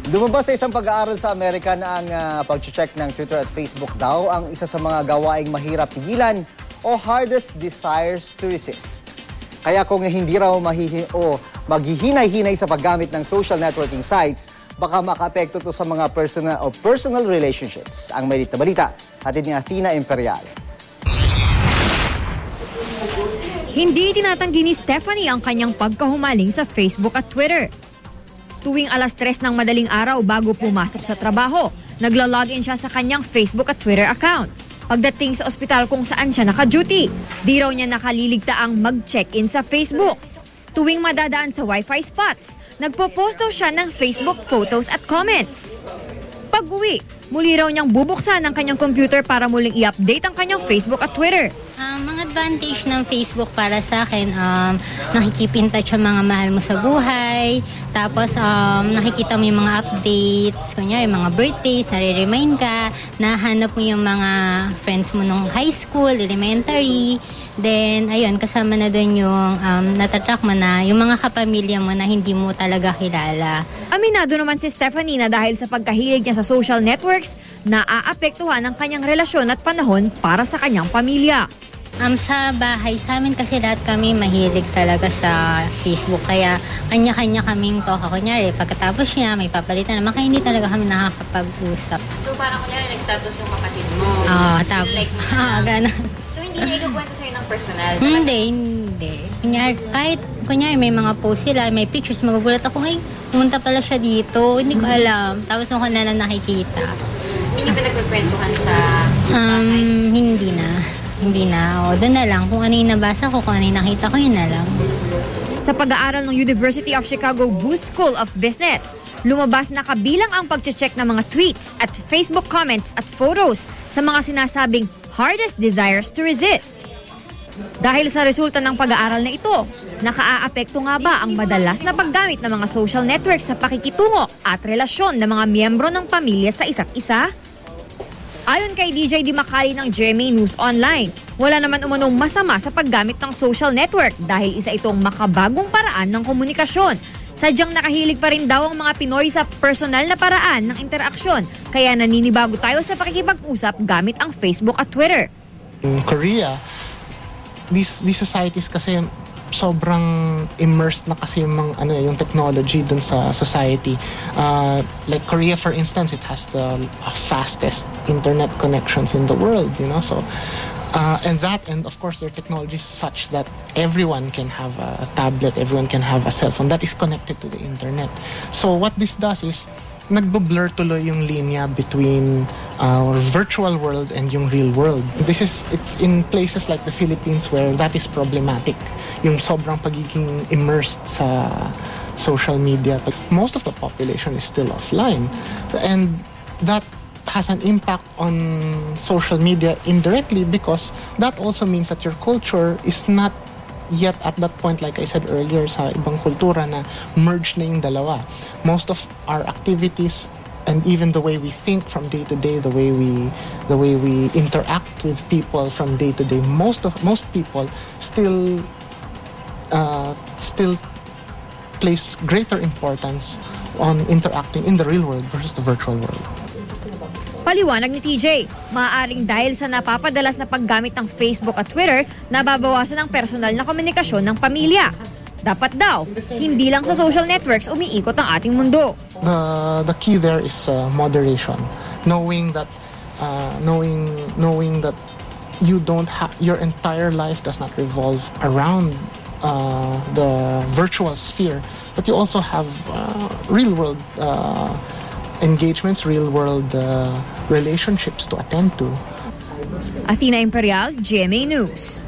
Lumabas sa isang pag-aaral sa Amerika na ang pag-check ng Twitter at Facebook daw ang isa sa mga gawaing mahirap pigilan o hardest desires to resist. Kaya kung hindi raw maghihinay-hinay sa paggamit ng social networking sites, baka makaapekto to sa mga personal relationships. Ang mainit na balita, hatid ni Athena Imperial. Hindi tinatanggi ni Stephanie ang kanyang pagkahumaling sa Facebook at Twitter. Tuwing alas 3 ng madaling araw bago pumasok sa trabaho, nagla-login siya sa kanyang Facebook at Twitter accounts. Pagdating sa ospital kung saan siya naka-duty, di raw niya nakaliligtaang mag-check-in sa Facebook. Tuwing madadaan sa Wi-Fi spots, nagpo-post daw siya ng Facebook photos at comments. Pag-uwi, muli raw niyang bubuksan ang kanyang computer para muling i-update ang kanyang Facebook at Twitter. Ang advantage ng Facebook para sa akin, nakikip in touch ang mga mahal mo sa buhay. Tapos nakikita mo yung mga updates, kunyari mga birthdays, nare-remind ka, nahanap mo yung mga friends mo nung high school, elementary. Then, ayun, kasama na doon yung natatrack mo na yung mga kapamilya mo na hindi mo talaga kilala. Aminado naman si Stephanie na dahil sa pagkahilig niya sa social networks, naaapektuhan ang kanyang relasyon at panahon para sa kanyang pamilya. Sa bahay, sa amin kasi lahat kami mahilig talaga sa Facebook. Kaya kanya-kanya kaming toka. Kunyari, pagkatapos niya, may papalitan naman. Kaya hindi talaga kami nakakapag-usap. So parang kunyari, nag-status yung kapatid mo? Tapos. Like, gano'n. So hindi niya ikakwento sa'yo ng personal? Hindi. Kunyari, may mga post sila, may pictures, magugulat ako, ay, pumunta pala siya dito. Hindi ko alam. Tapos ako na lang nakikita. Hindi niyo pinagkukwentuhan sa Hindi na. O, doon na lang. Kung ano yung nabasa ko, kung ano yung nakita ko, yun na lang. Sa pag-aaral ng University of Chicago Booth School of Business, lumabas na kabilang ang pag-check ng mga tweets at Facebook comments at photos sa mga sinasabing hardest desires to resist. Dahil sa resulta ng pag-aaral na ito, nakaaapekto nga ba ang madalas na paggamit ng mga social networks sa pakikitungo at relasyon ng mga miyembro ng pamilya sa isa't isa? Ayon kay DJ Di Macali ng GMA News Online, wala naman umanong masama sa paggamit ng social network dahil isa itong makabagong paraan ng komunikasyon. Sadyang nakahilig pa rin daw ang mga Pinoy sa personal na paraan ng interaksyon, kaya naninibago tayo sa pakikipag-usap gamit ang Facebook at Twitter. In Korea, these societies kasi sobrang immersed na kasi yung technology dun sa society. Like Korea, for instance, it has the fastest internet connections in the world, so and of course their technology is such that everyone can have a tablet, everyone can have a cell phone that is connected to the internet. So what this does is nagbo-blur tuloy yung linya between our virtual world and yung real world. It's in places like the Philippines where that is problematic. Yung sobrang pagiging immersed sa social media. But most of the population is still offline. And that has an impact on social media indirectly because that also means that your culture is not yet at that point, like I said earlier, sa ibang kultura na merge na yung dalawa. Most of our activities and even the way we think from day to day, the way we interact with people from day to day, most people still place greater importance on interacting in the real world versus the virtual world. Paliwanag ni TJ, maaaring dahil sa napapadalas na paggamit ng Facebook at Twitter, nababawasan ang personal na komunikasyon ng pamilya. Dapat daw, hindi lang sa social networks umiikot ang ating mundo. The key there is moderation. Knowing that you don't have, your entire life does not revolve around the virtual sphere, but you also have real world engagements, real world relationships to attend to. Athena Imperial, GMA News.